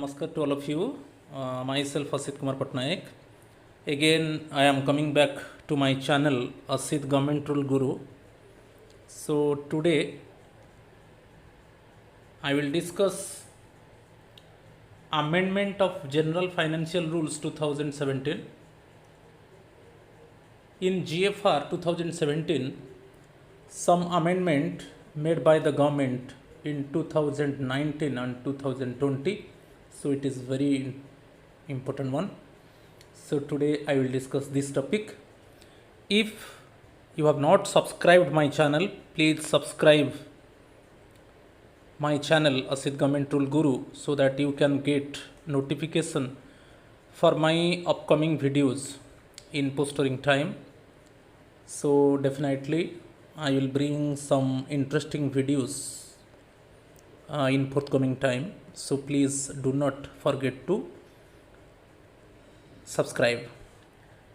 Namaskar to all of you. Myself Asit Kumar Patnaik. Again, I am coming back to my channel Asit Government Rule Guru. So today I will discuss Amendment of General Financial Rules 2017. In GFR 2017, some amendment made by the government in 2019 and 2020. So it is very important one. So today I will discuss this topic. If you have not subscribed my channel, please subscribe my channel Asit Government Rule Guru so that you can get notification for my upcoming videos in posting time. So definitely I will bring some interesting videos in forthcoming time. So please do not forget to subscribe.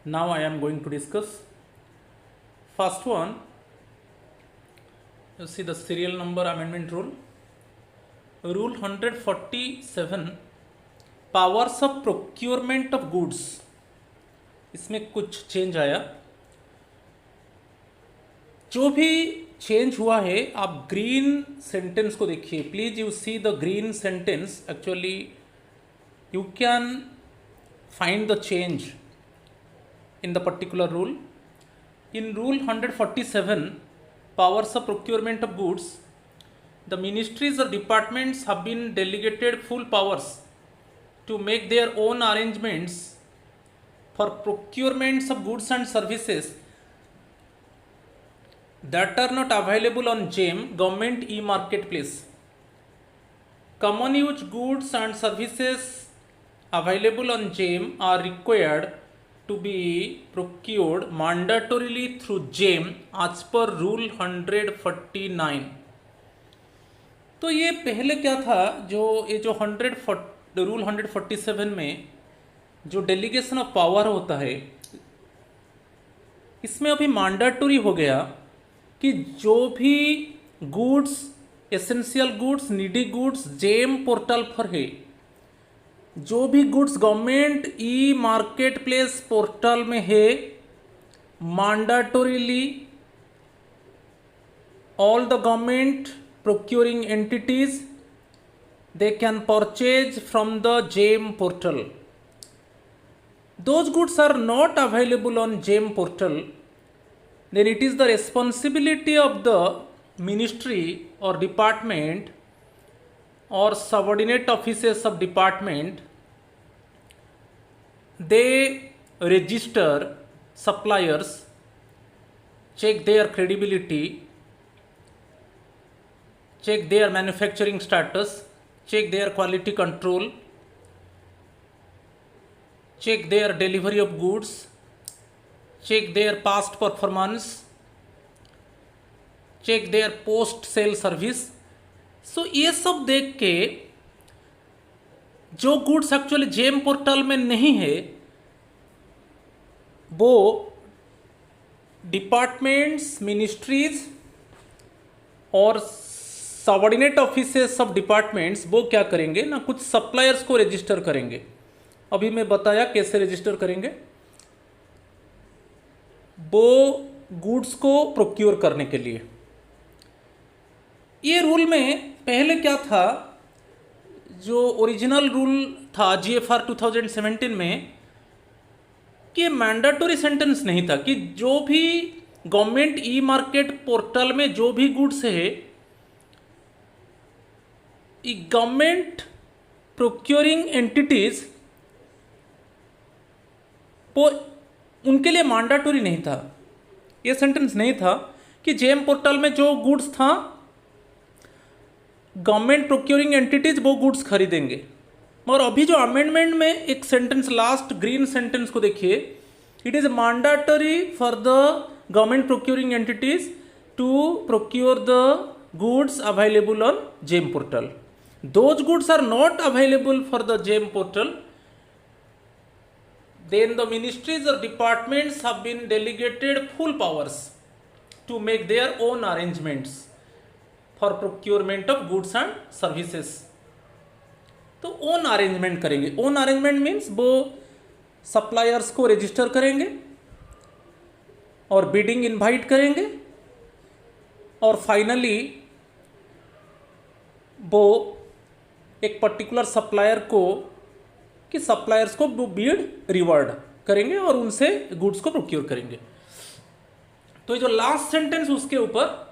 Now I am going to discuss first one. You see the serial number amendment rule. Rule 147 powers of procurement of goods. इसमें कुछ change आया. जो भी change हुआ है आप green sentence को देखिए. Please you see the green sentence. Actually you can find the change in the particular rule. In rule 147 powers of procurement of goods, the ministries or departments have been delegated full powers to make their own arrangements for procurements of goods and services that are not available on GEM government e-marketplace. Common use goods and services available on GEM are required to be procured mandatorily through GEM as per rule 149. तो ये पहले क्या था, जो ये जो rule 147 में जो डेलीगेशन ऑफ पावर होता है, इसमें अभी मैंडेटरी हो गया कि जो भी goods, essential goods, needy goods GeM portal पर है, जो भी goods government e market place portal में है, mandatorily all the government procuring entities they can purchase from the GEM portal. Those goods are not available on GEM portal, then it is the responsibility of the ministry or department or subordinate offices of department. They register suppliers, check their credibility, check their manufacturing status, check their quality control, check their delivery of goods, check their past performance, check their post sale service. So ये सब देख के जो goods actually GeM portal में नहीं है, वो departments, ministries और सबऑर्डिनेट ऑफिसेस ऑफ डिपार्टमेंट्स वो क्या करेंगे ना, कुछ सप्लायर्स को रजिस्टर करेंगे. अभी मैं बताया कैसे रजिस्टर करेंगे. वो गुड्स को प्रोक्योर करने के लिए. ये रूल में पहले क्या था, जो ओरिजिनल रूल था GFR 2017 में, कि मैंडेटरी सेंटेंस नहीं था कि जो भी गवर्नमेंट ई मार्केट पोर्टल में जो भी गुड्स है, गवर्नमेंट प्रोक्योरिंग एंटिटीज वो उनके लिए मैंडेटरी नहीं था. ये सेंटेंस नहीं था कि जेम पोर्टल में जो गुड्स था गवर्नमेंट प्रोक्योरिंग एंटिटीज वो गुड्स खरीदेंगे. मगर अभी जो अमेंडमेंट में एक सेंटेंस, लास्ट ग्रीन सेंटेंस को देखिए, it is mandatory for the government procuring entities to procure the goods available on GEM portal. Those goods are not available for the GEM portal, then the ministries or departments have been delegated full powers to make their own arrangements for procurement of goods and services. तो own arrangement करेंगे। Own arrangement means वो suppliers को register करेंगे और bidding invite करेंगे और finally वो एक पर्टिकुलर सप्लायर को कि सप्लायर्स को वो बीड रिवार्ड करेंगे और उनसे गुड्स को प्रोक्योर करेंगे। तो ये जो लास्ट सेंटेंस उसके ऊपर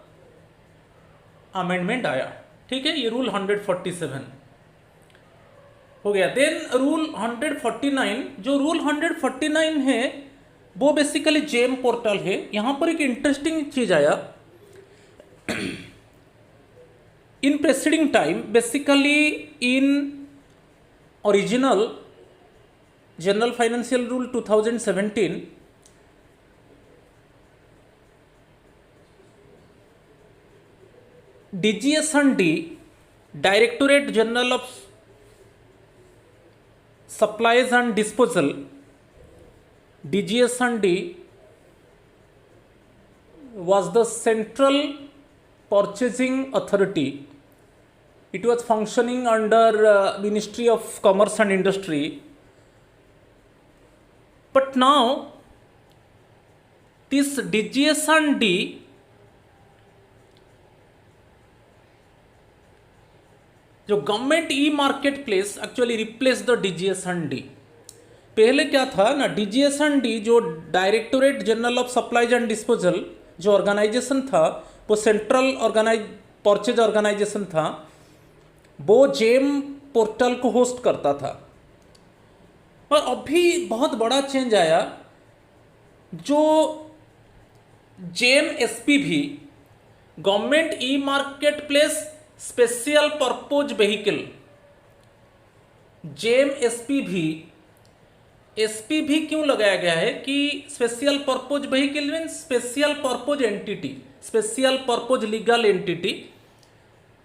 अमेंडमेंट आया, ठीक है, ये रूल 147 हो गया। देन रूल 149, जो रूल 149 है वो बेसिकली जेम पोर्टल है। यहां पर एक इंटरेस्टिंग चीज आया in preceding time, basically in original general financial rule 2017 DGS&D, Directorate General of Supplies and Disposal, DGS&D was the central purchasing authority. It was functioning under Ministry of Commerce and Industry. But now this DGS&D जो government e market place actually replace the DGS&D। पहले क्या था ना, DGS&D जो directorate general of supplies and disposal जो organisation था वो central purchase organisation था, वो जेम पोर्टल को होस्ट करता था। और अभी बहुत बड़ा चेंज आया, जो GeM SPV government e market place special purpose vehicle, GeM SPV क्यों लगाया गया है कि special purpose vehicle mean special purpose entity, special purpose legal entity.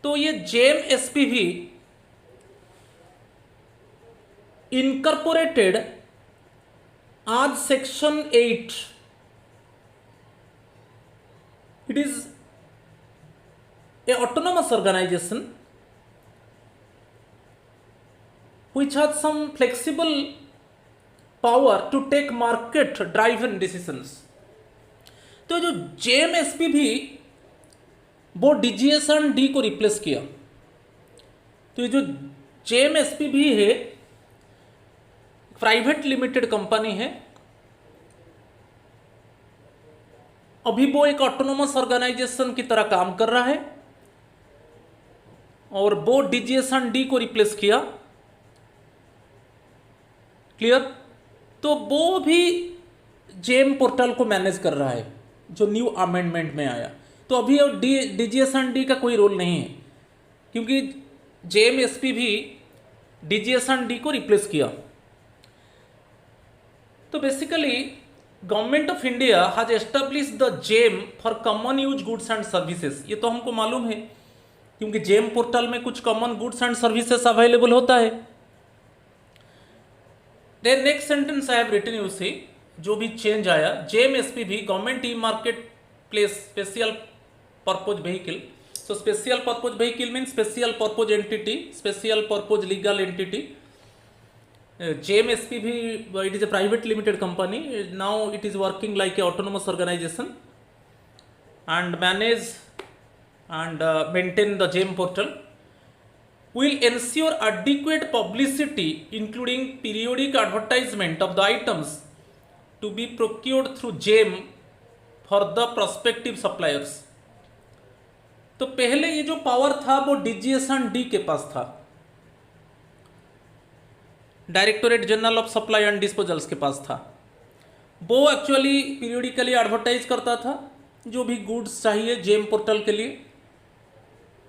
तो ये GeM SPV incorporated as section 8, it is a autonomous organization which has some flexible power to take market driven decisions। तो जो GeM SPV वो DGS&D को replace किया। तो ये जो जेम SPV है प्राइवेट लिमिटेड कंपनी है, अभी वो एक ऑटोनोमस ऑर्गेनाइजेशन की तरह काम कर रहा है और वो DGS&D को रिप्लेस किया। क्लियर? तो वो भी जेम पोर्टल को मैनेज कर रहा है जो न्यू अमेंडमेंट में आया। तो अभी DGS&D का कोई रोल नहीं है क्योंकि जेम SPV DGS&D को रिप्लेस किया। तो basically government of India has establish the GeM for common use goods and services. ये तो हमको मालूम है क्योंकि जेम पोर्टल में कुछ common goods and services available होता है। Then next sentence I have written you see, जो भी चेंज आया, GeM SPV government e market place special purpose vehicle. So special purpose vehicle mean special purpose entity, special purpose legal entity. JM SPV, it is a private limited company. Now it is working like a autonomous organization and manage and maintain the JM portal. Will ensure adequate publicity including periodic advertisement of the items to be procured through JM for the prospective suppliers. तो पहले ये जो power था वो DGS&D के पास था, directorate general of supply and disposals के पास था। वो एक्चुअली पीरियडिकली एडवर्टाइज करता था जो भी गुड्स चाहिए जेम पोर्टल के लिए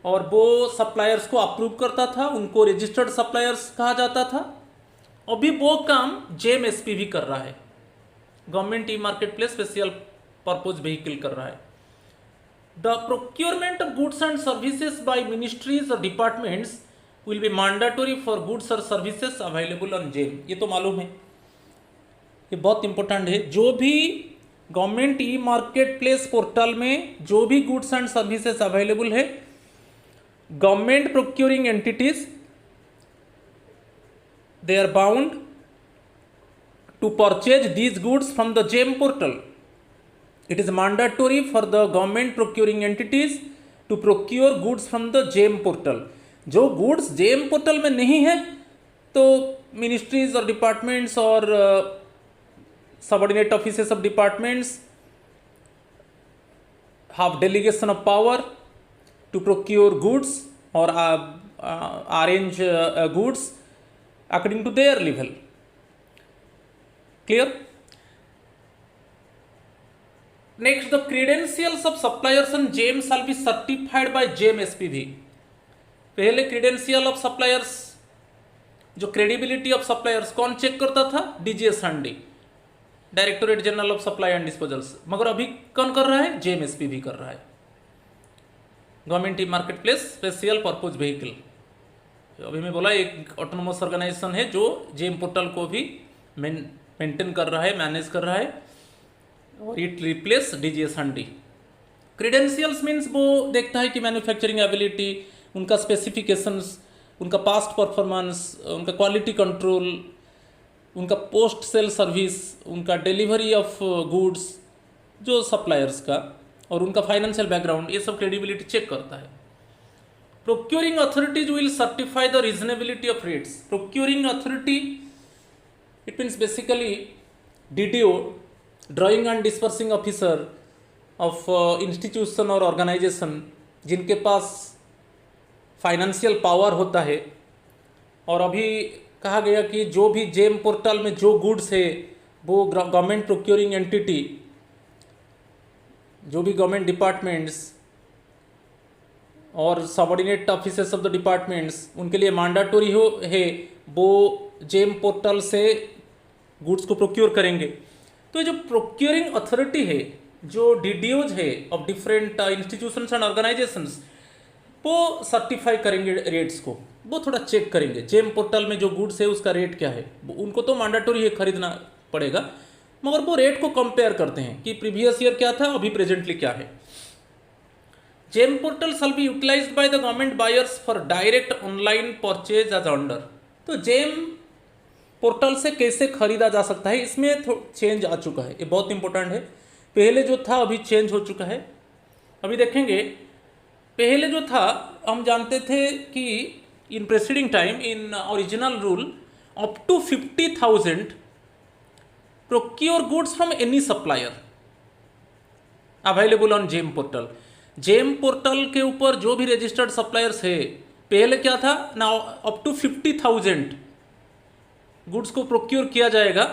और वो सप्लायर्स को अप्रूव करता था, उनको रजिस्टर्ड सप्लायर्स कहा जाता था। अभी वो काम जेम SPV कर रहा है, government e market place special purpose vehicle कर रहा है। The procurement of goods and services by ministries और departments will be mandatory for goods or services available on JAM। ये तो मालूम है, ये बहुत इंपॉर्टेंट है। जो भी government e market place portal में जो भी गुड्स एंड सर्विसेज अवेलेबल है, government procuring entities they are bound to purchase these goods from the GEM portal. It is mandatory for the government procuring entities to procure goods from the GEM portal. जो goods GEM portal में नहीं है तो ministries और departments और subordinate offices of departments have delegation of power to procure goods or arrange goods according to their level. Clear? Next, the credentials of suppliers on GEM shall be certified by GEM SPV. पहले credential of suppliers, जो credibility of suppliers कौन check करता था? DGS&D, directorate general of supply and disposals, मगर अभी कौन कर रहा है? GEM SPV कर रहा है, government e market place special purpose vehicle. अभी मैं बोला एक ऑटोनोमस ऑर्गेनाइजेशन है जो GEM पोर्टल को भी मेंटेन कर रहा है, मैनेज कर रहा है, और it replace DGS&D। Credentials means वो देखता है कि मैन्युफैक्चरिंग एबिलिटी, उनका स्पेसिफिकेशंस, उनका पास्ट परफॉर्मेंस, उनका क्वालिटी कंट्रोल, उनका पोस्ट सेल सर्विस, उनका डिलीवरी ऑफ गुड्स जो सप्लायर्स का, और उनका फाइनेंशियल बैकग्राउंड, ये सब क्रेडिबिलिटी चेक करता है। Procuring authorities will certify the reasonability of rates. Procuring authority it means basically DDO, drawing and dispersing officer of institution और ऑर्गेनाइजेशन, जिनके पास फाइनेंशियल पावर होता है। और अभी कहा गया कि जो भी GEM पोर्टल में जो गुड्स है वो गवर्नमेंट प्रोक्योरिंग एंटिटी, जो भी गवर्नमेंट डिपार्टमेंट्स और subordinate officers of the departments, उनके लिए मैंडेटरी है वो GEM पोर्टल से गुड्स को प्रोक्योर करेंगे। तो ये जो प्रोक्योरिंग अथॉरिटी है, जो DDOs है of different institutions and organisations, वो सर्टिफाई करेंगे रेट्स को, वो थोड़ा चेक करेंगे GEM पोर्टल में जो गुड्स है उसका रेट क्या है। उनको तो मैंडेटरी है खरीदना पड़ेगा, मगर वो रेट को कंपेयर करते हैं कि प्रीवियस ईयर क्या था, अभी प्रेजेंटली क्या है। GEM portal shall be utilised by the government buyers for direct online purchase as under. तो GEM पोर्टल से कैसे खरीदा जा सकता है, इसमें चेंज आ चुका है, ये बहुत इंपॉर्टेंट है। पहले जो था अभी चेंज हो चुका है। अभी देखेंगे, पहले जो था हम जानते थे कि in preceding time in original rule up to 50,000 procure goods from any supplier available on GEM portal. GEM portal के ऊपर जो भी रजिस्टर्ड सप्लायर्स है, पहले क्या था ना, अप टू 50,000 गुड्स को प्रोक्योर किया जाएगा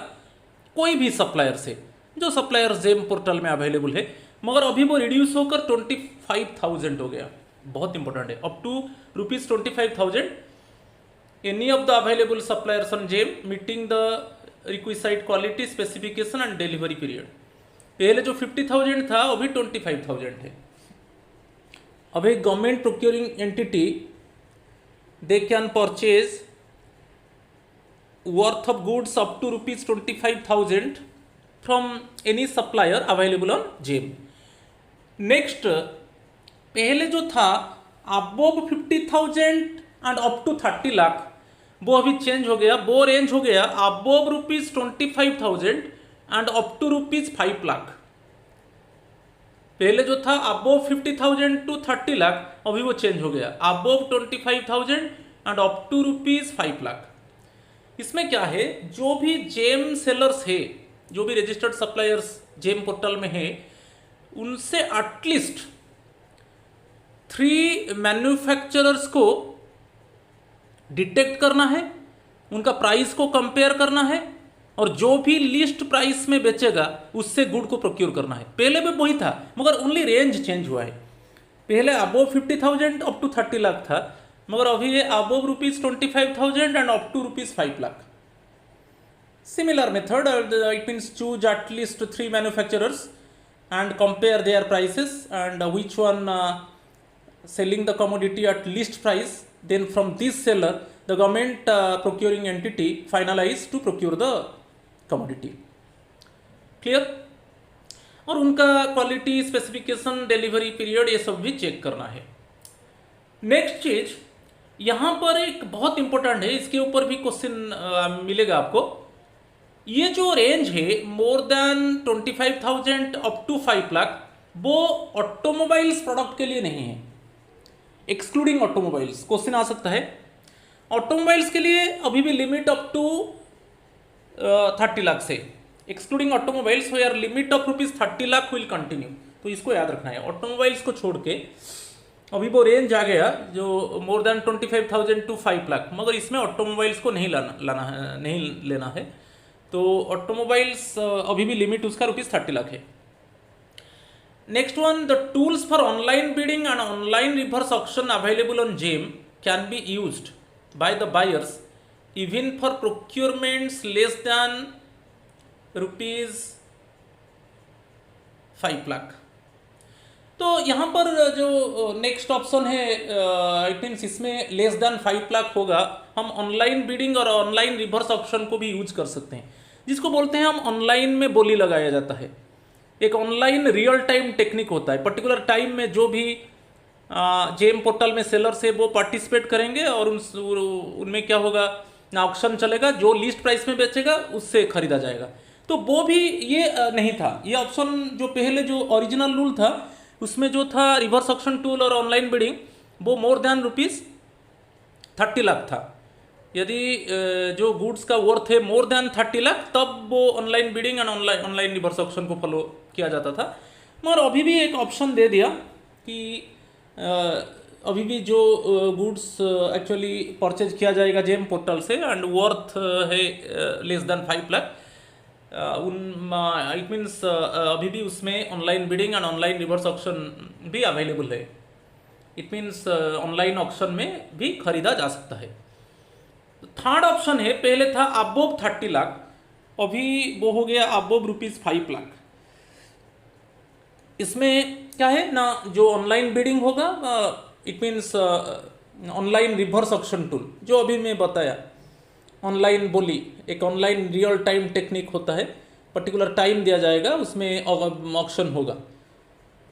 कोई भी सप्लायर से, जो सप्लायर GEM पोर्टल में अवेलेबल है। मगर अभी वो रिड्यूस होकर 25,000 हो गया, बहुत इंपॉर्टेंट है, up to ₹25,000 any of the available suppliers on GEM meeting the requisite quality specification and delivery period. पहले जो 50,000 था अभी 25,000 है। अब एक government procuring entity they can purchase worth of goods up to ₹25,000 from any supplier available on GEM। Next, पहले जो था above 50,000 and up to 30 lakh, वो अभी चेंज हो गया, वो रेंज हो गया above ₹25,000 and up to ₹5 lakh. पहले जो था अबव 50,000 टू 30 लाख, अभी वो चेंज हो गया above 25,000 and up to ₹5 lakh. इसमें क्या है, जो भी GEM सेलर्स है, जो भी रजिस्टर्ड सप्लायर्स GEM पोर्टल में है, उनसे एटलीस्ट 3 मैन्युफैक्चरर्स को डिटेक्ट करना है, उनका प्राइस को कंपेयर करना है, और जो भी लिस्ट प्राइस में बेचेगा उससे गुड को प्रोक्योर करना है। पहले भी वही था, मगर ओनली रेंज चेंज हुआ है। पहले अबव 50,000 अप टू 30 लाख था, मगर अभी ये above ₹25,000 and up to ₹5 lakh. Similar method, it means choose at least 3 manufacturers and compare their prices, and which one selling the commodity at least price, then from this seller the government procuring entity finalize to procure the commodity. Clear? और उनका quality specification, delivery period, ये सब भी check करना है। Next चीज, यहाँ पर एक बहुत इंपॉर्टेंट है, इसके ऊपर भी क्वेश्चन मिलेगा आपको। ये जो रेंज है more than 25,000 up to 5 lakh, वो ऑटोमोबाइल्स प्रोडक्ट के लिए नहीं है, एक्सक्लूडिंग ऑटोमोबाइल्स। क्वेश्चन आ सकता है ऑटोमोबाइल्स के लिए अभी भी लिमिट अप टू 30 लाख से, excluding automobiles where limit of ₹30 lakh will continue. तो इसको याद रखना है, ऑटोमोबाइल्स को छोड़ के अभी वो रेंज आ गया जो मोर देन 25,000 टू 5 लाख, मगर इसमें ऑटोमोबाइल्स को नहीं नहीं लेना है। तो ऑटोमोबाइल्स अभी भी लिमिट उसका ₹30 लाख है। Next one, the tools for online bidding and online reverse auction available on GeM can be used by the buyers even for procurements less than ₹5 lakh. तो यहाँ पर जो नेक्स्ट ऑप्शन है, इट मीन्स इसमें लेस देन 5 लाख होगा। हम online bidding और online reverse option को भी यूज कर सकते हैं, जिसको बोलते हैं हम ऑनलाइन में बोली लगाया जाता है। एक ऑनलाइन रियल टाइम टेक्निक होता है, पर्टिकुलर टाइम में जो भी जेम पोर्टल में सेलर्स है वो पार्टिसिपेट करेंगे और उनमें क्या होगा, ऑक्शन चलेगा, जो लीस्ट प्राइस में बेचेगा उससे खरीदा जाएगा। तो वो भी ये नहीं था, ये ऑप्शन जो पहले जो ओरिजिनल रूल था उसमें जो था रिवर्स ऑक्शन टूल और ऑनलाइन बिडिंग, वो मोर देन ₹30 लाख था। यदि जो गुड्स का वर्थ है मोर देन 30 लाख, तब वो online bidding and online reverse auction को फॉलो किया जाता था। मगर अभी भी एक ऑप्शन दे दिया कि अभी भी जो गुड्स एक्चुअली परचेज किया जाएगा जेम पोर्टल से एंड वर्थ है less than 5 lakh, it means अभी भी उसमें online bidding and online reverse auction भी अवेलेबल है। इट मीन्स ऑनलाइन ऑक्शन में भी खरीदा जा सकता है। थर्ड ऑप्शन है, पहले था अबोव 30 लाख, अभी वो हो गया अबोव ₹5 लाख। इसमें क्या है ना, जो ऑनलाइन बिडिंग होगा, it means online reverse auction tool जो अभी मैं बताया, ऑनलाइन बोली एक ऑनलाइन रियल टाइम टेक्निक होता है, पर्टिकुलर टाइम दिया जाएगा, उसमें ऑक्शन होगा।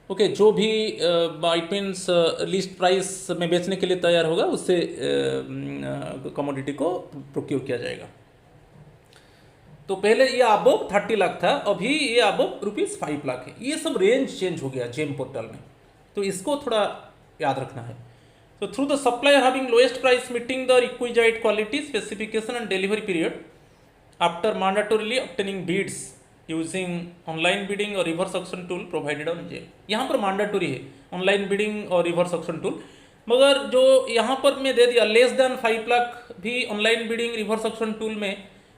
ओके, जो भी इट मीन्स लिस्ट प्राइस में बेचने के लिए तैयार होगा उससे कमोडिटी को प्रोक्योर किया जाएगा। तो पहले ये अबोव 30 लाख था, अभी ये अबोव ₹5 लाख है। ये सब रेंज चेंज हो गया जेम पोर्टल में, तो इसको थोड़ा याद रखना है। So through the supplier having lowest price meeting the requisite quality specification and delivery period after mandatorily obtaining bids using online bidding or reverse auction tool provided on JAM। यहाँ पर mandatory है ऑनलाइन बिडिंग और reverse auction tool, मगर जो यहाँ पर मैं दे दिया लेस देन 5 लाख भी online bidding reverse auction tool में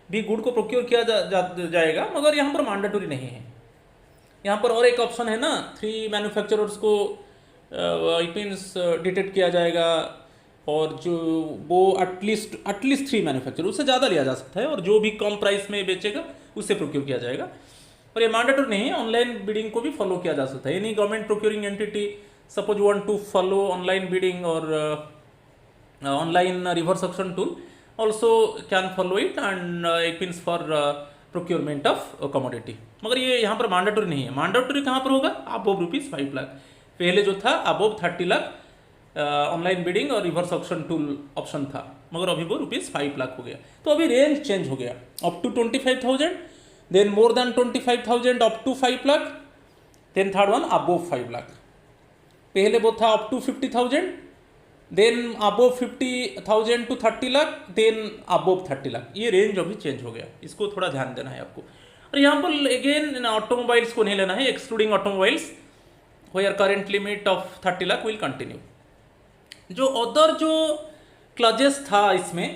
भी गुड को प्रोक्योर किया जाएगा, मगर यहाँ पर मैंडेटरी नहीं है। यहाँ पर और एक ऑप्शन है ना, 3 मैन्युफैक्चरर्स को इट मीन्स डिटेक्ट किया जाएगा, और जो वो एटलीस्ट 3 मैन्युफैक्चर, उससे ज़्यादा लिया जा सकता है, और जो भी कम प्राइस में बेचेगा उससे प्रोक्योर किया जाएगा। और ये मैंडेटरी नहीं है, ऑनलाइन बिडिंग को भी फॉलो किया जा सकता है। Any government procuring entity suppose want to follow online bidding और online reverse auction tool also can follow it and it means for procurement of commodity, मगर ये यहाँ पर मैंडेटरी नहीं है। मैंडेटरी कहाँ पर होगा, अबोव ₹5 लाख। पहले जो था अबोव 30 लाख ऑनलाइन बिडिंग और रिवर्स ऑक्शन टूल ऑप्शन था, मगर अभी वो ₹5 लाख हो गया। तो अभी रेंज चेंज हो गया, up to 25,000, then more than 25,000 up to 5 lakh, then third one above 5 lakh. पहले वो था up to 50,000, then above 50,000 to 30 lakh, then above 30 lakh. ये रेंज अभी चेंज हो गया, इसको थोड़ा ध्यान देना है आपको। और यहाँ पर अगेन ऑटोमोबाइल्स को नहीं लेना है, excluding automobiles where current limit of 30 lakh will continue। जो अदर जो क्लजेस था इसमें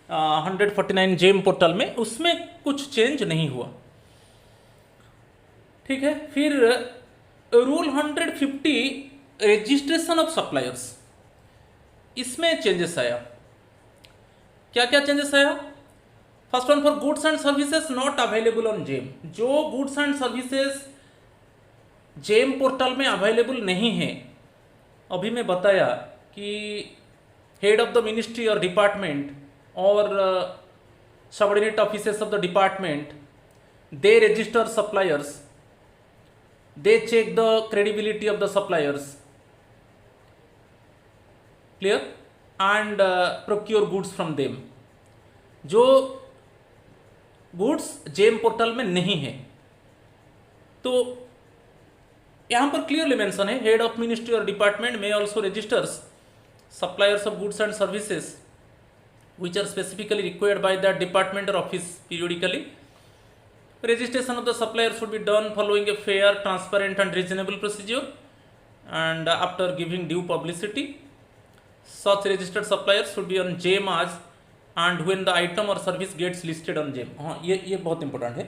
149 जेम पोर्टल में, उसमें कुछ चेंज नहीं हुआ, ठीक है। फिर रूल 150 रजिस्ट्रेशन ऑफ सप्लायर्स, इसमें चेंजेस आया। क्या क्या चेंजेस आया? First one, for goods and services not available on GeM, जो goods and services GeM portal में अवेलेबल नहीं है, अभी मैं बताया कि हेड ऑफ द मिनिस्ट्री और डिपार्टमेंट और subordinate officers of the department, they register suppliers, they check the credibility of the suppliers, clear. and procure goods from them. जो गुड्स जेम पोर्टल में नहीं है, तो यहाँ पर क्लियरली मेंशन है, हेड ऑफ मिनिस्ट्री और डिपार्टमेंट में also registers suppliers of goods and services which are specifically required by that department or office periodically. Registration of the supplier should be done following a fair, transparent and reasonable procedure and after giving due publicity. Such registered suppliers should be on JAM as and when the item or service gets listed on JAM. हाँ, ये बहुत important है।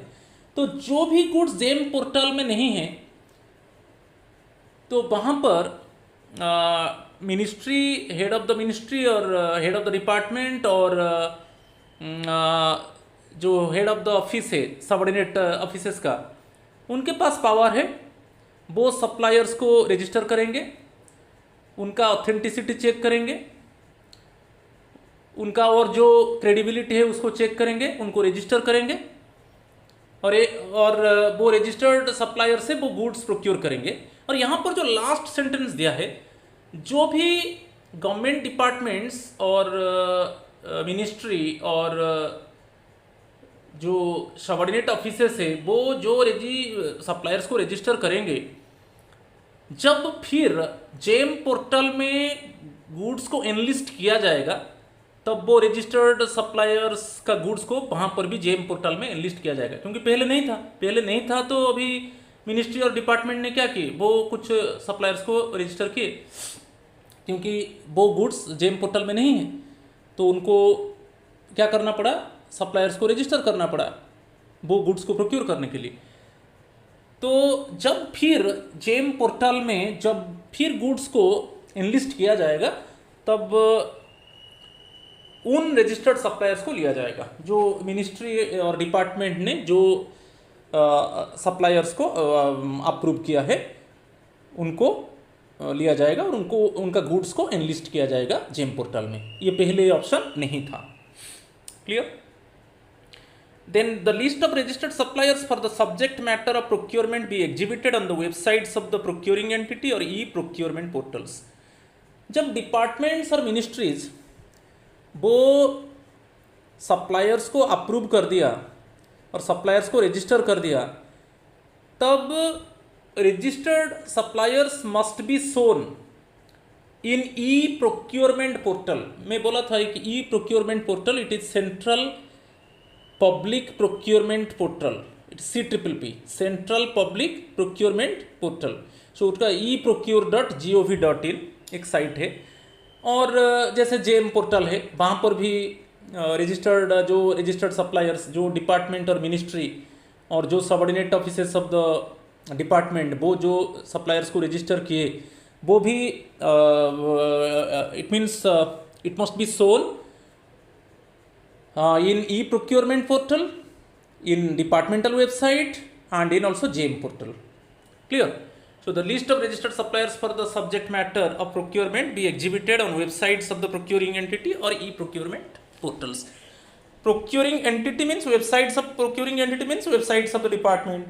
तो जो भी goods JAM portal में नहीं है, तो वहाँ पर ministry, head of the ministry और हेड ऑफ द डिपार्टमेंट और जो हेड ऑफ द ऑफिस है, सबऑर्डिनेट ऑफिसेस का, उनके पास पावर है। वो सप्लायर्स को रजिस्टर करेंगे, उनका ऑथेंटिसिटी चेक करेंगे, उनका और जो क्रेडिबिलिटी है उसको चेक करेंगे, उनको रजिस्टर करेंगे और वो रजिस्टर्ड सप्लायर से वो गुड्स प्रोक्योर करेंगे। और यहाँ पर जो लास्ट सेंटेंस दिया है, जो भी गवर्नमेंट डिपार्टमेंट्स और मिनिस्ट्री और जो सबऑर्डिनेट ऑफिसर्स है, वो जो सप्लायर्स को रजिस्टर करेंगे, जब फिर जेम पोर्टल में गुड्स को एनलिस्ट किया जाएगा, तब वो रजिस्टर्ड सप्लायर्स का गुड्स को वहाँ पर भी जेम पोर्टल में एनलिस्ट किया जाएगा। क्योंकि पहले नहीं था तो अभी मिनिस्ट्री और डिपार्टमेंट ने क्या की, वो कुछ सप्लायर्स को रजिस्टर किए, क्योंकि वो गुड्स जेम पोर्टल में नहीं है, तो उनको क्या करना पड़ा, सप्लायर्स को रजिस्टर करना पड़ा वो गुड्स को प्रोक्योर करने के लिए। तो जब फिर जेम पोर्टल में जब फिर गुड्स को एनलिस्ट किया जाएगा, तब उन रजिस्टर्ड सप्लायर्स को लिया जाएगा जो मिनिस्ट्री और डिपार्टमेंट ने जो सप्लायर्स को अप्रूव किया है, उनको लिया जाएगा और उनका गुड्स को एनलिस्ट किया जाएगा जेम पोर्टल में। ये पहले ऑप्शन नहीं था। Clear? Then the list of registered suppliers for the subject matter of procurement be exhibited on the websites of the procuring entity और ई प्रोक्योरमेंट पोर्टल्स। जब डिपार्टमेंट्स और मिनिस्ट्रीज वो सप्लायर्स को अप्रूव कर दिया और सप्लायर्स को रजिस्टर कर दिया, तब registered suppliers must be shown in e procurement portal. मैं बोला था कि e procurement portal, it is central public procurement portal, it's CPPP, central public procurement portal. So उसका eprocure.gov.in एक साइट है। और जैसे जेम पोर्टल है, वहाँ पर भी रजिस्टर्ड सप्लायर्स, जो डिपार्टमेंट और मिनिस्ट्री और जो subordinate officers of the department, वो जो सप्लायर्स को रजिस्टर किए, वो भी it means it must be shown in e-procurement portal, in departmental website and in also JAM portal. Clear? So the list of registered suppliers for the subject matter of procurement be exhibited on websites of the procuring entity or e-procurement portals. Procuring entity means websites of procuring entity means websites of the department,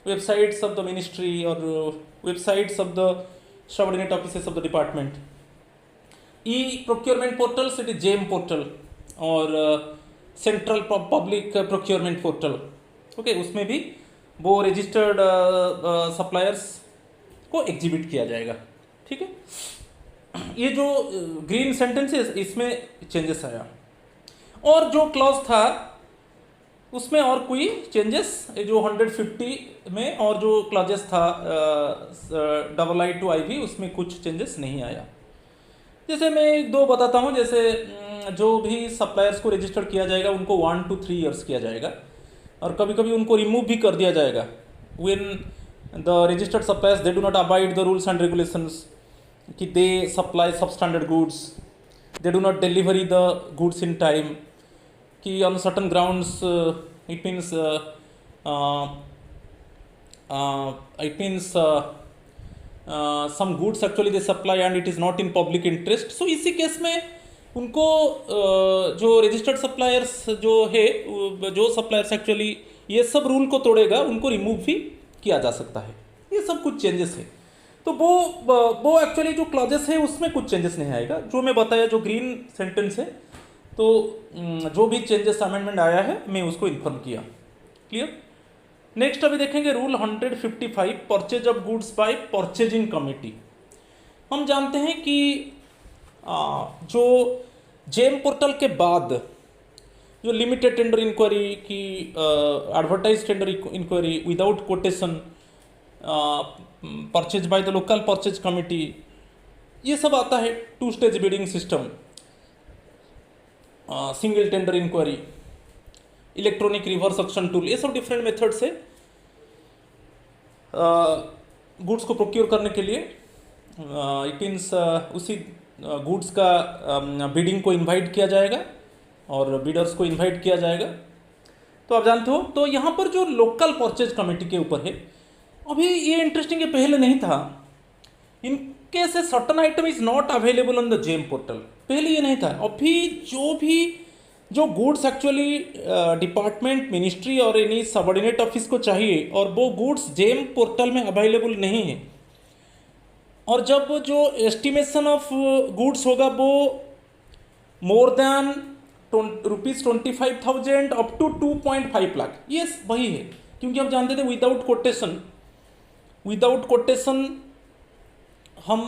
websites of the ministry or websites of the subordinate offices of the department. E-procurement portals, it is JAM portal और central public procurement portal. Okay, उसमें भी वो registered suppliers को exhibit किया जाएगा। ठीक है, ये जो ग्रीन सेंटेंसेस, इसमें चेंजेस आया, और जो क्लॉज था उसमें और कोई चेंजेस, जो 150 में और जो क्लॉजेस था II to IV, उसमें कुछ चेंजेस नहीं आया। जैसे मैं एक दो बताता हूँ, जैसे जो भी सप्लायर्स को रजिस्टर किया जाएगा उनको 1 to 3 years किया जाएगा, और कभी कभी उनको रिमूव भी कर दिया जाएगा when the registered suppliers they do not abide the rules and regulations, कि they supply substandard goods, they do not delivery the goods in time, कि on certain grounds it means some goods actually they supply and it is not in public interest. So इसी case में उनको जो registered suppliers जो है, जो suppliers actually ये सब रूल को तोड़ेगा, उनको रिमूव भी किया जा सकता है। ये सब कुछ चेंजेस है। तो वो एक्चुअली जो क्लॉजेस है उसमें कुछ चेंजेस नहीं आएगा, जो मैं बताया जो ग्रीन सेंटेंस है। तो जो भी चेंजेस अमेंडमेंट आया है मैं उसको इन्फॉर्म किया। क्लियर। नेक्स्ट अभी देखेंगे rule 155 purchase of goods by purchasing committee. हम जानते हैं कि जो जेम पोर्टल के बाद जो लिमिटेड टेंडर इंक्वायरी की advertise tender enquiry without quotation purchase by the local purchase committee, ये सब आता है। 2 stage bidding system, single tender enquiry, electronic reverse auction tool, ये सब डिफरेंट मेथड से गुड्स को प्रोक्योर करने के लिए इट मीन्स उसी गुड्स का बिडिंग को इनवाइट किया जाएगा और बिडर्स को इनवाइट किया जाएगा। तो आप जानते हो, तो यहाँ पर जो लोकल परचेज कमेटी के ऊपर है, अभी ये इंटरेस्टिंग है, पहले नहीं था। In case a certain item is not available on the GeM portal, पहले ये नहीं था। अभी जो गुड्स एक्चुअली डिपार्टमेंट, मिनिस्ट्री और एनी सबऑर्डिनेट ऑफिस को चाहिए और वो गुड्स जेम पोर्टल में अवेलेबल नहीं है, और जब जो एस्टिमेशन ऑफ गुड्स होगा वो more than ₹25,000 up to 2.5 lakh, ये वही है। क्योंकि आप जानते थे विदाउट कोटेशन हम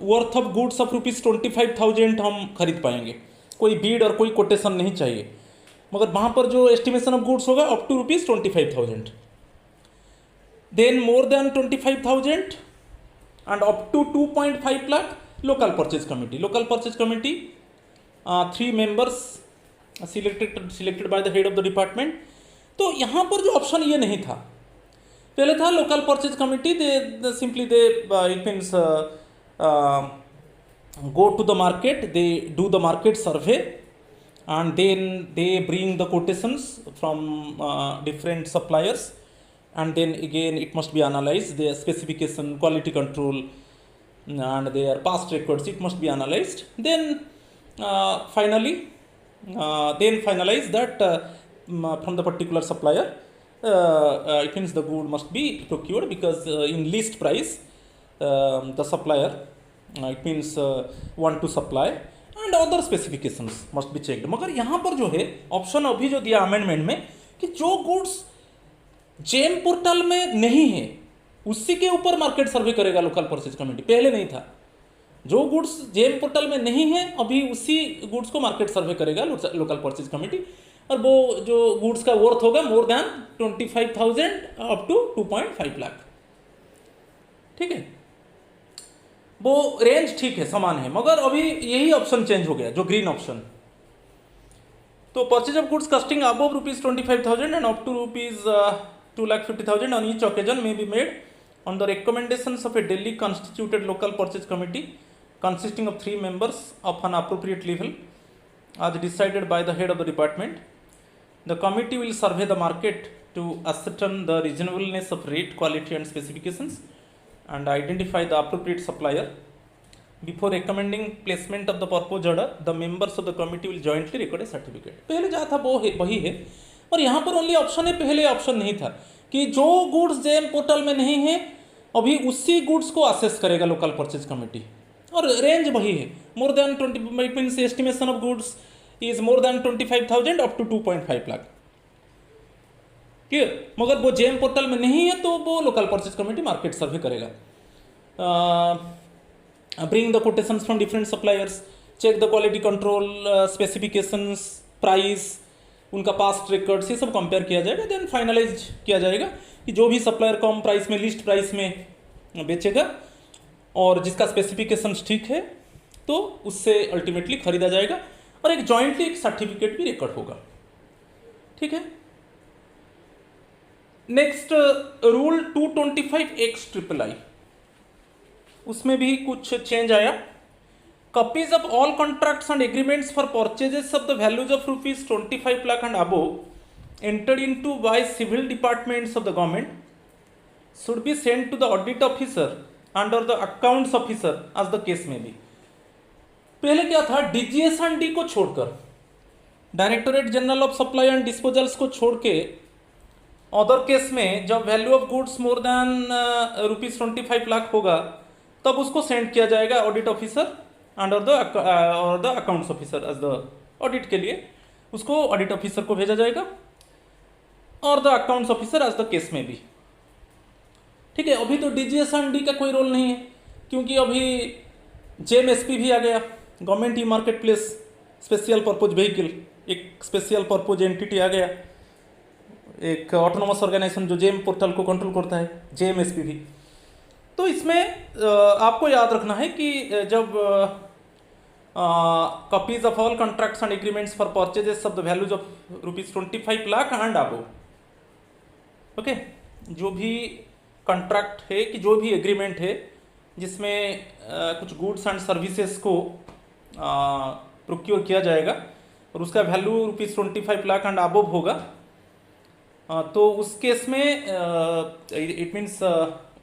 वर्थ ऑफ गुड्स ऑफ ₹25,000 हम खरीद पाएंगे, कोई बीड और कोई कोटेशन नहीं चाहिए। मगर वहाँ पर जो एस्टिमेशन ऑफ गुड्स होगा up to ₹25,000, then more than 25,000 and up to 2.5 lakh local purchase committee 3 members selected by the head of the department। तो यहाँ पर जो ऑप्शन ये नहीं था, पहले था local purchase committee, they simply they it means go to the market, they do the market survey and then they bring the quotations from different suppliers, and then again it must be analyzed, their specification, quality control and their past records, it must be analyzed, then finally finalize that from the particular supplier it means the good must be procured, because in least price the supplier it means want to supply and other specifications must be checked। मगर यहाँ पर जो है option अभी जो दिया amendment में कि जो गुड्स जेम पोर्टल में नहीं है उसी के ऊपर मार्केट सर्वे करेगा लोकल परचेज कमेटी, पहले नहीं था। जो गुड्स जेम पोर्टल में नहीं है अभी उसी गुड्स को मार्केट सर्वे करेगा लोकल परचेज कमेटी, और वो जो गुड्स का वर्थ होगा more than 25,000 up to 2.5 lakh. ठीक है, वो रेंज ठीक है, समान है, मगर अभी यही ऑप्शन चेंज हो गया, जो ग्रीन ऑप्शन। तो purchase of goods costing above ₹25,000 and up to ₹2,50,000 on each occasion may be made on the recommendations of a duly constituted local purchase committee consisting of 3 members of an appropriate level as decided by the head of the department. The committee will survey the market to ascertain the reasonableness of rate, quality and specifications and identify the appropriate supplier. Before recommending placement of the proposed order, the members of the committee will jointly record a certificate. पहले जहाँ था वो है वही है, और यहाँ पर ओनली ऑप्शन है, पहले ऑप्शन नहीं था कि जो गुड्स जेम पोर्टल में नहीं है अभी उसी गुड्स को असेस करेगा लोकल परचेज कमेटी, और रेंज वही है, more than 20 it means estimation of goods is more than 25,000 up to 2.5 lakh. Clear. मगर वो जेम पोर्टल में नहीं है तो वो local purchase committee market survey करेगा। Bring the quotations from different suppliers, check the quality control, specifications, price, उनका past records, ये सब कंपेयर किया जाएगा। देन फाइनलाइज किया जाएगा कि जो भी सप्लायर कम प्राइस में, लीस्ट प्राइस में बेचेगा और जिसका स्पेसिफिकेशंस ठीक है तो उससे अल्टीमेटली खरीदा जाएगा, और एक जॉइंटली एक सर्टिफिकेट भी रिकॉर्ड होगा। ठीक है। नेक्स्ट रूल 225X(III), उसमें भी कुछ चेंज आया। Copies of all contracts and agreements for purchases of the values of ₹25 lakh and above entered into by civil departments of the government should be sent to the audit officer under the accounts officer as the case may be। पहले क्या था, DGS&D को छोड़कर, directorate general of supply and disposals को छोड़ के other case में जब value of goods more than ₹25 lakh होगा तब उसको सेंड किया जाएगा audit officer under the accounts officer as the audit के लिए उसको ऑडिट ऑफिसर को भेजा जाएगा और the accounts officer as the case में भी। ठीक है, अभी तो DGS&D का कोई रोल नहीं है क्योंकि अभी JMSP भी आ गया, government e market place special purpose vehicle, एक स्पेशल पर्पज एंटिटी आ गया, एक ऑटोनोमस ऑर्गेनाइजेशन जो जेम पोर्टल को कंट्रोल करता है, JMSP भी। तो इसमें आपको याद रखना है कि जब copies of all contracts and agreements for purchases of the values of ₹25 lakh and above, okay, जो भी कॉन्ट्रैक्ट है कि जो भी एग्रीमेंट है जिसमें कुछ गुड्स एंड सर्विसेज को प्रोक्योर किया जाएगा और उसका वैल्यू ₹25 लाख एंड अबव होगा, तो उस केस में it means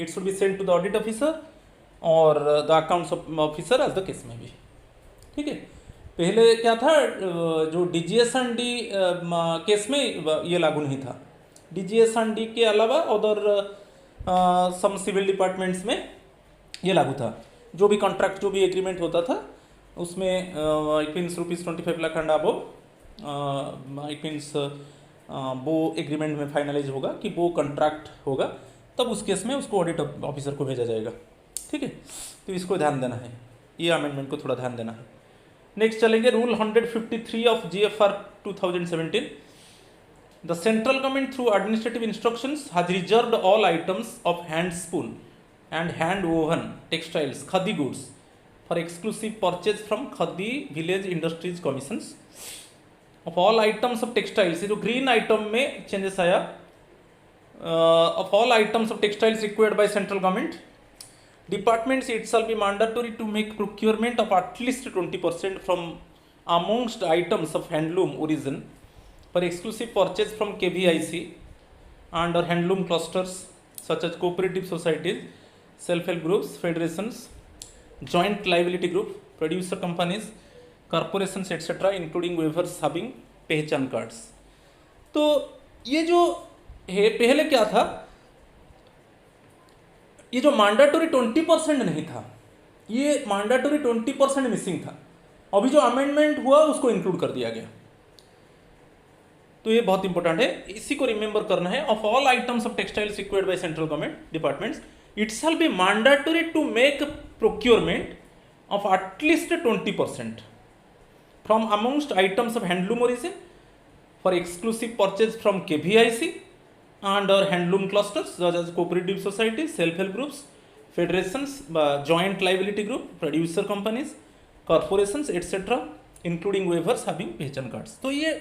it should be send to the audit officer और the accounts officer as the case में भी। ठीक है, पहले क्या था, जो DGS&D केस में ये लागू नहीं था। DGS&D के अलावा अदर सम सिविल डिपार्टमेंट्स में ये लागू था। जो भी कॉन्ट्रैक्ट, जो भी एग्रीमेंट होता था उसमें it means ₹25 lakh and above, it means वो एग्रीमेंट में फाइनलाइज होगा कि वो कॉन्ट्रैक्ट होगा, तब उस केस में उसको ऑडिट ऑफिसर को भेजा जाएगा। ठीक है, तो इसको ध्यान देना है, ये अमेंडमेंट को थोड़ा ध्यान देना है। नेक्स्ट चलेंगे rule 153 of GFR 2017। The central government through administrative instructions has reserved all items of hand spoon and hand woven textiles khadi goods for exclusive purchase from Khadi Village Industries Commissions of all items of textiles। ये जो green item में changes आया, of all items of textiles required by central government departments, it shall be mandatory to make procurement of at least 20% from amongst items of handloom origin for exclusive purchase from KVIC and or handloom clusters such as cooperative societies, self-help groups, federations, joint liability group, producer companies, corporations etc. including waivers having पहचान cards. तो ये जो है, पहले क्या था, ये जो मैंडेटरी 20% नहीं था, ये मैंडेटरी 20% मिसिंग था। अभी जो अमेंडमेंट हुआ उसको इंक्लूड कर दिया गया, तो ये बहुत इंपॉर्टेंट है, इसी को रिमेंबर करना है। Of all items of textiles required by central government departments it shall be mandatory to make procurement of at least 20% from amongst items of handloom origin for exclusive purchase from KVIC and or handloom clusters such as cooperative societies, self-help groups, federations, joint liability group, producer companies, corporations etc. including waivers having पहचान cards. तो ये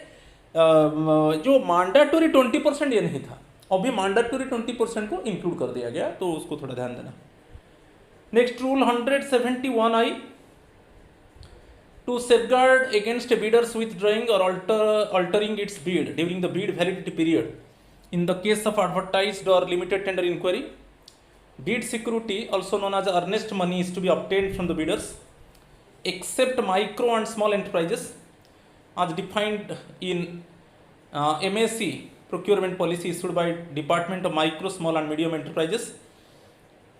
जो mandatory 20% ये नहीं था, अभी mandatory 20% को include कर दिया गया, तो उसको थोड़ा ध्यान देना। Next rule 171I to safeguard against bidders withdrawing or altering its bid during the bid validity period in the case of advertised or limited tender inquiry, bid security also known as earnest money is to be obtained from the bidders except micro and small enterprises as defined in MAC procurement policy issued by Department of Micro, Small and Medium Enterprises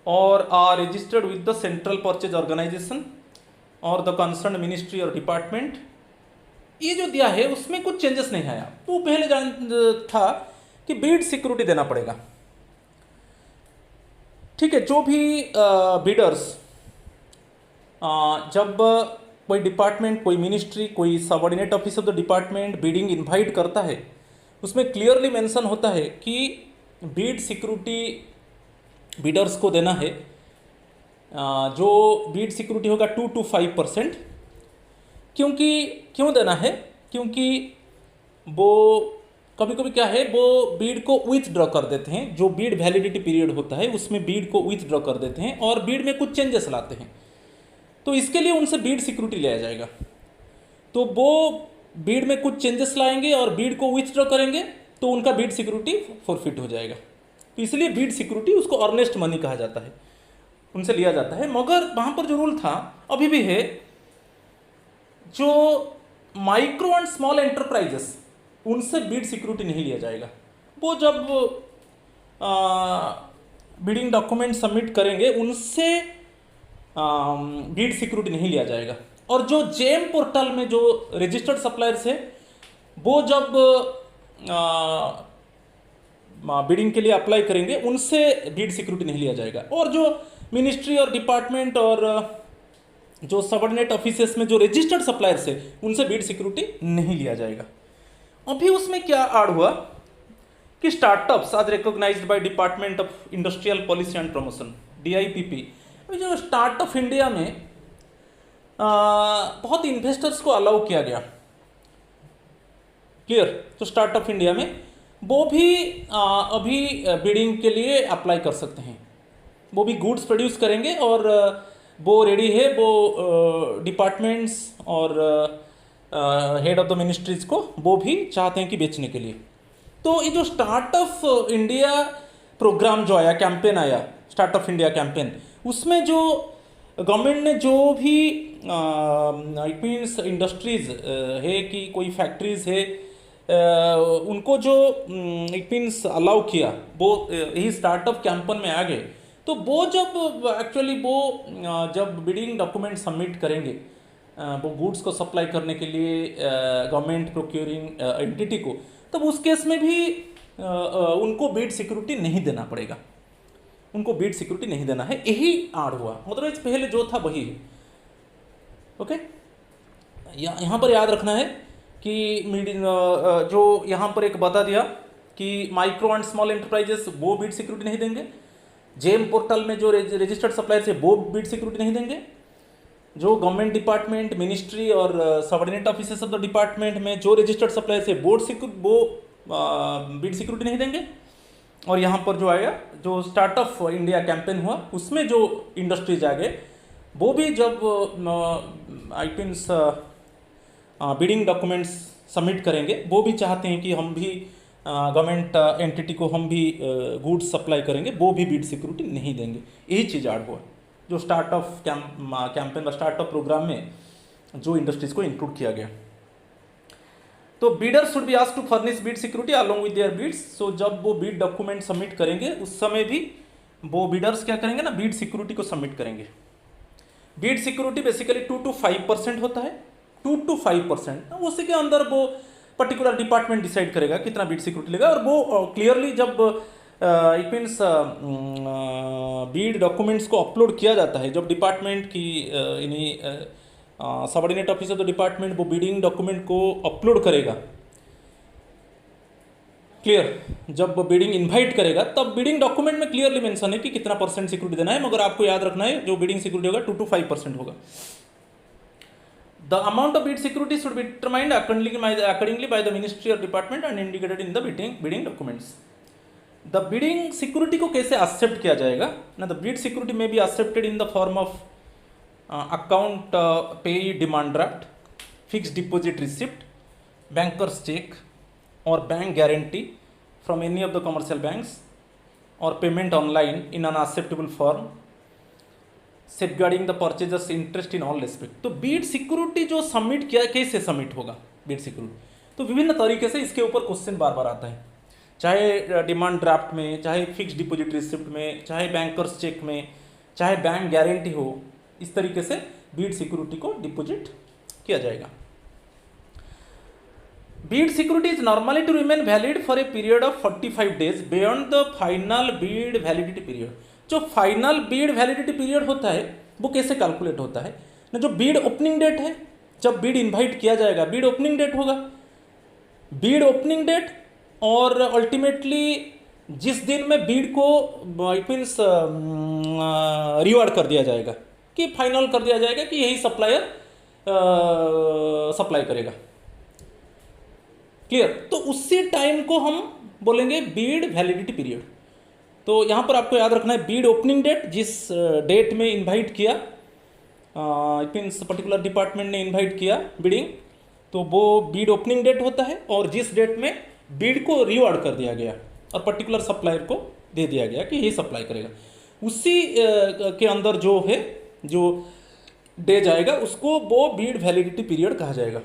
or are registered with the Central Purchase Organization और the concern ministry और department. ये जो दिया है उसमें कुछ changes नहीं आया। वो पहले जान था कि बीड सिक्योरिटी देना पड़ेगा। ठीक है, जो भी बीडर्स जब कोई डिपार्टमेंट, कोई मिनिस्ट्री, कोई subordinate office of the department bidding invite करता है, उसमें क्लियरली मेंशन होता है कि बीड सिक्योरिटी बीडर्स को देना है। जो बीड सिक्योरिटी होगा 2 to 5%। क्यों देना है? क्योंकि वो कभी कभी क्या है, वो बीड को विथड्रॉ कर देते हैं। जो बीड वैलिडिटी पीरियड होता है उसमें बीड को विथड्रॉ कर देते हैं और बीड में कुछ चेंजेस लाते हैं, तो इसके लिए उनसे बीड सिक्योरिटी लिया जाएगा। तो वो बीड में कुछ चेंजेस लाएंगे और बीड को विथड्रॉ करेंगे तो उनका बीड सिक्योरिटी फॉरफिट हो जाएगा। तो इसलिए बीड सिक्योरिटी उसको अर्नेस्ट मनी कहा जाता है, उनसे लिया जाता है। मगर वहाँ पर जो रूल था अभी भी है, जो माइक्रो एंड स्मॉल एंटरप्राइजेस उनसे बीड सिक्योरिटी नहीं लिया जाएगा। वो जब बिडिंग डॉक्यूमेंट सबमिट करेंगे उनसे बीड सिक्योरिटी नहीं लिया जाएगा। और जो जेम पोर्टल में जो रजिस्टर्ड सप्लायर्स है वो जब बिडिंग के लिए अप्लाई करेंगे उनसे बीड सिक्योरिटी नहीं लिया जाएगा। और जो मिनिस्ट्री और डिपार्टमेंट और जो सबऑर्डिनेट ऑफिसेस में जो रजिस्टर्ड सप्लायर्स है उनसे बीड सिक्योरिटी नहीं लिया जाएगा। अभी उसमें क्या ऐड हुआ कि स्टार्टअप्स आज recognised by department of industrial policy and promotion DIPP, जो स्टार्टअप इंडिया में बहुत इन्वेस्टर्स को अलाउ किया गया। क्लियर? तो स्टार्टअप इंडिया में वो भी अभी बिडिंग के लिए अप्लाई कर सकते हैं। वो भी गुड्स प्रोड्यूस करेंगे और वो रेडी है, वो डिपार्टमेंट्स और हेड ऑफ द मिनिस्ट्रीज को वो भी चाहते हैं कि बेचने के लिए। तो ये जो स्टार्टअप इंडिया प्रोग्राम जो आया, कैंपेन आया, स्टार्टअप इंडिया कैंपेन, उसमें जो गवर्नमेंट ने जो भी इट मीन्स इंडस्ट्रीज है कि कोई फैक्ट्रीज है उनको जो इट मीन्स अलाउ किया, वो यही स्टार्टअप कैंपेन में आ गए। तो वो जब एक्चुअली वो जब बिडिंग डॉक्यूमेंट सबमिट करेंगे वो गुड्स को सप्लाई करने के लिए गवर्नमेंट प्रोक्योरिंग एंटिटी को, तब उस केस में भी उनको बीड सिक्योरिटी नहीं देना पड़ेगा, उनको बीड सिक्योरिटी नहीं देना है। यही आड़ हुआ, मतलब पहले जो था वही है। ओके, यहाँ पर याद रखना है कि जो यहाँ पर एक बता दिया कि माइक्रो एंड स्मॉल एंटरप्राइजेस वो बीड सिक्योरिटी नहीं देंगे, जेम पोर्टल में जो रजिस्टर्ड सप्लायर्स है वो बीड सिक्योरिटी नहीं देंगे, जो गवर्नमेंट डिपार्टमेंट, मिनिस्ट्री और subordinate officers of the department में जो रजिस्टर्ड सप्लायर्स है वो बीड सिक्योरिटी नहीं देंगे। और यहाँ पर जो आया, जो स्टार्टअप इंडिया कैंपेन हुआ, उसमें जो इंडस्ट्रीज आ गए वो भी जब I means bidding documents submit करेंगे वो भी चाहते हैं कि हम भी गवर्नमेंट एंटिटी को हम भी गुड्स सप्लाई करेंगे, वो भी बीड सिक्योरिटी नहीं देंगे। यही चीज़ ऐड हुआ जो स्टार्टअप कैंपेन व स्टार्टअप प्रोग्राम में जो इंडस्ट्रीज को इंक्लूड किया गया। तो bidder should be asked to furnish bid security along with their bids. So जब वो बीड डॉक्यूमेंट सबमिट करेंगे उस समय भी वो बीडर्स क्या करेंगे ना, बीड सिक्योरिटी को सबमिट करेंगे। बीड सिक्योरिटी बेसिकली 2 to 5% होता है, 2 to 5%। उसी के अंदर वो पर्टिकुलर डिपार्टमेंट डिसाइड करेगा कितना बीड सिक्योरिटी लेगा। और वो क्लियरली जब इट मीन्स बीड डॉक्यूमेंट्स को अपलोड किया जाता है, जब डिपार्टमेंट की इन्हीं subordinate officer of the department वो बिडिंग डॉक्यूमेंट को अपलोड करेगा, क्लियर, जब बिडिंग इनवाइट करेगा तब बिडिंग डॉक्यूमेंट में क्लियरली मेंशन है कि कितना % सिक्योरिटी देना है। मगर आपको याद रखना है जो बिडिंग सिक्योरिटी होगा 2 to 5% होगा। The amount of bid security should be determined accordingly by the ministry और department and indicated in the bidding documents. The bidding security को कैसे एक्सेप्ट किया जाएगा ना, the bid security may be accepted in the form of account pay demand draft, fix deposit receipt, bankers cheque और bank guarantee from any of the commercial banks और payment online in an acceptable form, safeguarding the purchasers interest in all respect. तो Beed security जो submit किया, कैसे submit होगा Beed security, तो विभिन्न तरीके से इसके ऊपर क्वेश्चन बार बार आता है, चाहे डिमांड ड्राफ्ट में, चाहे फिक्स डिपॉजिट रिसिप्ट में, चाहे बैंकर्स चेक में, चाहे बैंक गारंटी हो, इस तरीके से बीड सिक्योरिटी को डिपॉजिट किया जाएगा। Bid security is normally to remain valid for a period of 45 days beyond the final bid validity period. जो फाइनल बीड वैलिडिटी पीरियड होता है वो कैसे कैलकुलेट होता है ना, जो बीड ओपनिंग डेट है, जब बीड इनवाइट किया जाएगा बीड ओपनिंग डेट होगा, बीड ओपनिंग डेट और अल्टीमेटली जिस दिन में बीड को इट मीन्स रिवार्ड कर दिया जाएगा कि फाइनल कर दिया जाएगा कि यही सप्लायर सप्लाई करेगा, क्लियर। तो उसी टाइम को हम बोलेंगे बीड वैलिडिटी पीरियड। तो यहाँ पर आपको याद रखना है बीड ओपनिंग डेट, जिस डेट में इनवाइट किया इट मीन्स पर्टिकुलर डिपार्टमेंट ने इनवाइट किया बिडिंग, तो वो बीड ओपनिंग डेट होता है। और जिस डेट में बीड को रिवार्ड कर दिया गया और पर्टिकुलर सप्लायर को दे दिया गया कि यही सप्लाई करेगा, उसी के अंदर जो है जो डे जाएगा उसको वो बीड वैलिडिटी पीरियड कहा जाएगा।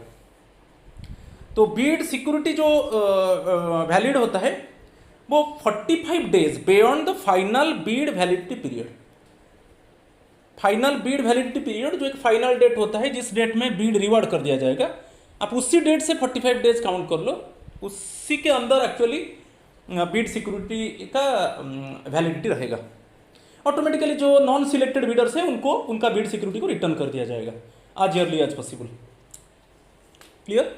तो बीड सिक्योरिटी जो वैलिड होता है वो 45 days beyond the final bid validity period. Final bid validity period जो एक फाइनल डेट होता है जिस डेट में बीड रिवार्ड कर दिया जाएगा, आप उसी डेट से 45 डेज काउंट कर लो, उसी के अंदर एक्चुअली बीड सिक्योरिटी का वैलिडिटी रहेगा। ऑटोमेटिकली जो नॉन सिलेक्टेड बीडर्स हैं उनको उनका बीड सिक्योरिटी को रिटर्न कर दिया जाएगा आज अर्ली एज पॉसिबल। क्लियर?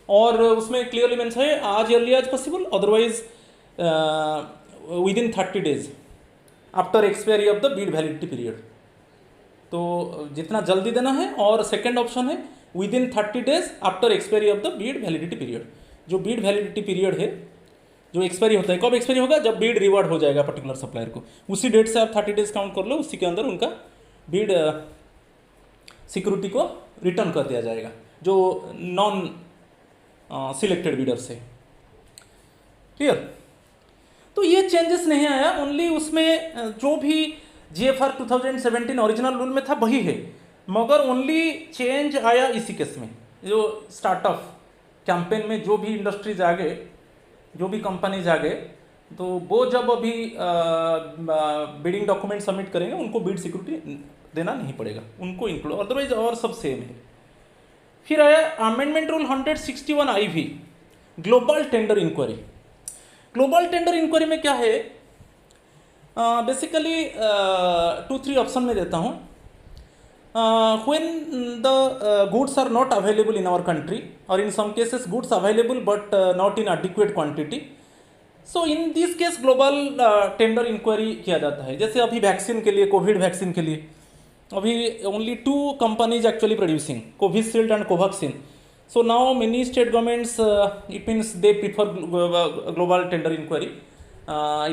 और उसमें क्लियरली मेंशन है as early as possible, otherwise within 30 days after expiry of the bid validity period. तो जितना जल्दी देना है, और सेकेंड ऑप्शन है within 30 days after expiry of the bid validity period. जो बीड वैलिडिटी पीरियड है जो एक्सपायरी होता है, कब एक्सपायरी होगा? जब बीड रिवार्ड हो जाएगा पर्टिकुलर सप्लायर को, उसी डेट से आप 30 डेज काउंट कर लो, उसी के अंदर उनका बीड सिक्योरिटी को रिटर्न कर दिया जाएगा जो नॉन सिलेक्टेड बीडर्स है। क्लियर? तो ये चेंजेस नहीं आया, ओनली उसमें जो भी GFR 2017 ओरिजिनल रूल में था वही है, मगर ओनली चेंज आया इसी केस में। जो स्टार्टअप कैंपेन में जो भी इंडस्ट्रीज आ गए, जो भी कंपनीज आ गए, तो वो जब अभी बिडिंग डॉक्यूमेंट सबमिट करेंगे उनको बीड सिक्योरिटी देना नहीं पड़ेगा, उनको इंक्लूड, अदरवाइज और सब सेम है। फिर आया amendment rule 161 IV global tender enquiry. Global tender enquiry में क्या है? बेसिकली 2-3 ऑप्शन में देता हूँ। When the goods are not available in our country, or in some cases goods available but not in adequate quantity, so in this case global tender inquiry किया जाता है। जैसे अभी वैक्सीन के लिए, कोविड वैक्सीन के लिए अभी only 2 companies actually producing, Covishield and Covaxin. So now many state governments it means they prefer global tender inquiry,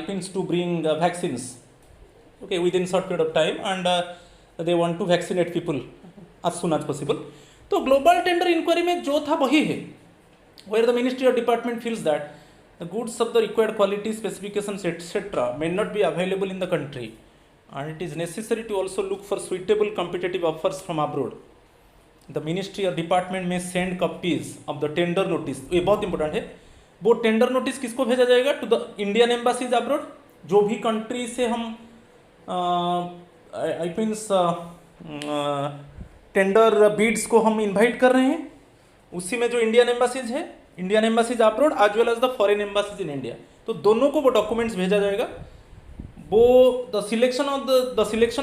it means to bring vaccines okay within short period of time, and they want to vaccinate people as soon as possible. तो global tender enquiry में जो था वही है, where the ministry or department feels that the goods of the required quality, specifications etc. may not be available in the country and it is necessary to also look for suitable competitive offers from abroad. The ministry or department may send copies of the tender notice. ये बहुत important है। वो tender notice किसको भेजा जाएगा? To the Indian embassies abroad. जो भी country से हम आई मीन्स टेंडर बीड्स को हम इनवाइट कर रहे हैं, उसी में जो इंडियन एम्बासीज है, Indian embassies abroad as well as the foreign embassies in India, तो दोनों को वो डॉक्यूमेंट्स भेजा जाएगा। वो the selection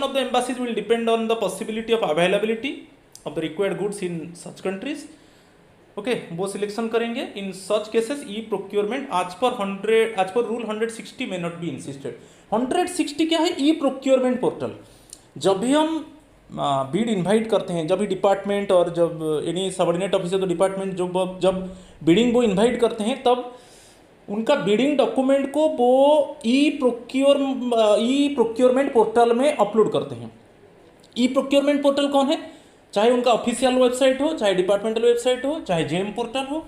of the embassies will depend on the possibility of availability of the required goods in such countries. Okay, वो selection करेंगे। In such cases e procurement as per rule 160 may not be insisted. 160 क्या है? E procurement portal. जब भी हम Beed invite करते हैं, जब भी डिपार्टमेंट और जब एनी सबऑर्डिनेट ऑफिसर तो डिपार्टमेंट जब बिडिंग वो इनवाइट करते हैं, तब उनका बिडिंग डॉक्यूमेंट को वो ई प्रोक्योरमेंट पोर्टल में अपलोड करते हैं। ई प्रोक्योरमेंट पोर्टल कौन है? चाहे उनका ऑफिशियल वेबसाइट हो, चाहे डिपार्टमेंटल वेबसाइट हो, चाहे जेम पोर्टल हो,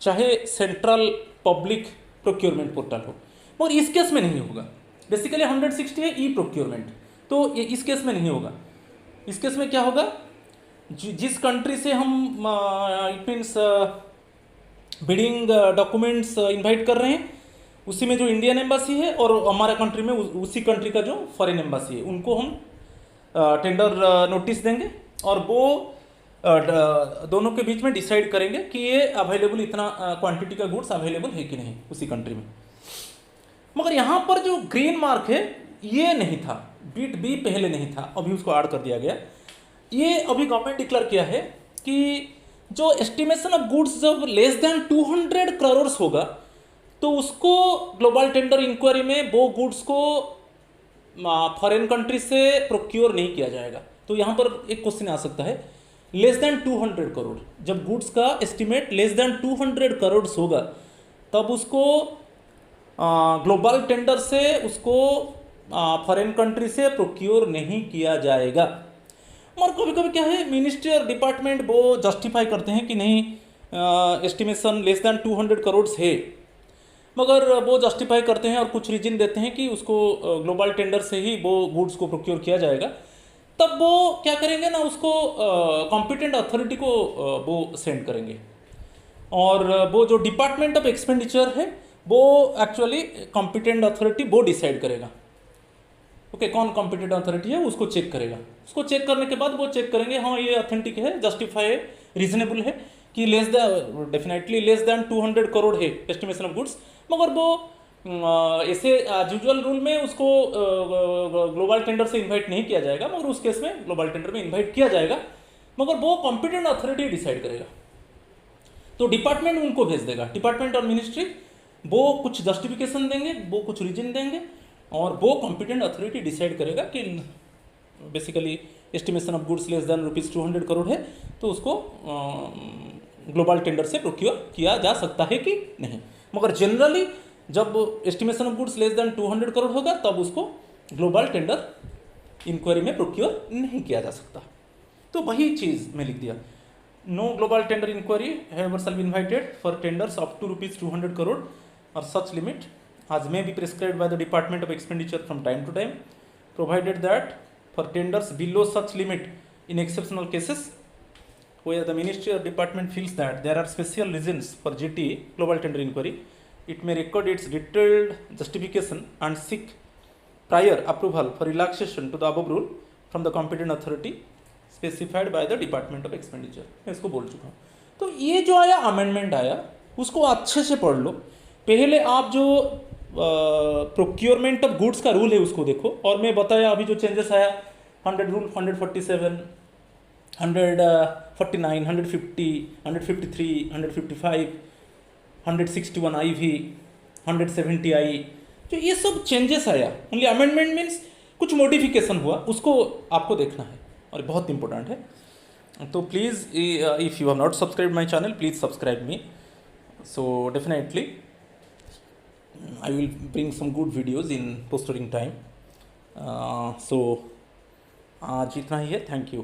चाहे सेंट्रल पब्लिक प्रोक्योरमेंट पोर्टल हो। और इस केस में नहीं होगा। बेसिकली 160 है ई प्रोक्योरमेंट, तो इस केस में नहीं होगा। इस केस में क्या होगा? जिस कंट्री से हम it means bidding documents invite कर रहे हैं, उसी में जो इंडियन एम्बासी है और हमारा कंट्री में उसी कंट्री का जो फॉरेन एम्बासी है, उनको हम टेंडर नोटिस देंगे और वो दोनों के बीच में डिसाइड करेंगे कि ये अवेलेबल, इतना क्वांटिटी का गुड्स अवेलेबल है कि नहीं उसी कंट्री में। मगर यहाँ पर जो ग्रीन मार्क है ये नहीं था, बिट बी पहले नहीं था, अभी उसको ऐड कर दिया गया। ये अभी गवर्नमेंट डिक्लेयर किया है कि जो एस्टिमेशन ऑफ गुड्स जब लेस देन 200 करोड़ होगा, तो उसको ग्लोबल टेंडर इंक्वायरी में वो गुड्स को फॉरेन कंट्री से प्रोक्योर नहीं किया जाएगा। तो यहाँ पर एक क्वेश्चन आ सकता है, लेस देन 200 करोड़, जब गुड्स का एस्टिमेट लेस देन 200 करोड़ होगा, तब उसको ग्लोबल टेंडर से उसको फॉरेन कंट्री से प्रोक्योर नहीं किया जाएगा। और कभी कभी क्या है, मिनिस्ट्री और डिपार्टमेंट वो जस्टिफाई करते हैं कि नहीं एस्टिमेशन लेस देन 200 करोड़ है, मगर वो जस्टिफाई करते हैं और कुछ रीजन देते हैं कि उसको ग्लोबल टेंडर से ही वो गुड्स को प्रोक्योर किया जाएगा। तब वो क्या करेंगे ना, उसको कॉम्पिटेंट अथॉरिटी को वो सेंड करेंगे, और वो जो डिपार्टमेंट ऑफ एक्सपेंडिचर है वो एक्चुअली कॉम्पिटेंट अथॉरिटी वो डिसाइड करेगा। ओके, कौन कॉम्पिटेंट अथॉरिटी है उसको चेक करेगा। उसको चेक करने के बाद वो चेक करेंगे हाँ ये ऑथेंटिक है, जस्टिफाई है, रीजनेबल है, कि डेफिनेटली लेस दैन 200 करोड़ है एस्टिमेशन ऑफ गुड्स। मगर वो ऐसे एज यूजुअल रूल में उसको ग्लोबल टेंडर से इन्वाइट नहीं किया जाएगा, मगर उस केस में ग्लोबल टेंडर में इन्वाइट किया जाएगा, मगर वो कॉम्पिटेंट अथॉरिटी डिसाइड करेगा। तो डिपार्टमेंट उनको भेज देगा, डिपार्टमेंट और मिनिस्ट्री वो कुछ जस्टिफिकेशन देंगे, वो कुछ रीजन देंगे, और वो कॉम्पिटेंट अथॉरिटी डिसाइड करेगा कि basically estimation of goods less than ₹200 crore है, तो उसको ग्लोबल टेंडर से प्रोक्योर किया जा सकता है कि नहीं। मगर जनरली जब estimation of goods less than 200 crore होगा तब उसको ग्लोबल टेंडर इंक्वायरी में प्रोक्योर नहीं किया जा सकता। तो वही चीज़ मैं लिख दिया, no global tender inquiry however shall be invited for tenders up to ₹200 crore और such limit as may be prescribed by the Department of Expenditure from time to time, provided that for tenders below such limit in exceptional cases where the Ministry or Department feels that there are special reasons for GT global tender inquiry, it may record its detailed justification and seek prior approval for relaxation to the above rule from the competent authority specified by the Department of Expenditure। मैं इसको बोल चुका हूँ। तो ये जो आया amendment आया उसको अच्छे से पढ़ लो। पहले आप जो प्रोक्योरमेंट ऑफ गुड्स का रूल है उसको देखो, और मैं बताया अभी जो चेंजेस आया 100 रूल 147, 149, 150, 153, 155, 161 IV, 170 I, जो ये सब चेंजेस आया, ओनली अमेंडमेंट मीन्स कुछ मॉडिफिकेशन हुआ, उसको आपको देखना है और बहुत इंपॉर्टेंट है। तो please if you have not subscribe my channel please subscribe me, so definitely I will bring some good videos in posting time। So आज इतना ही है, थैंक यू।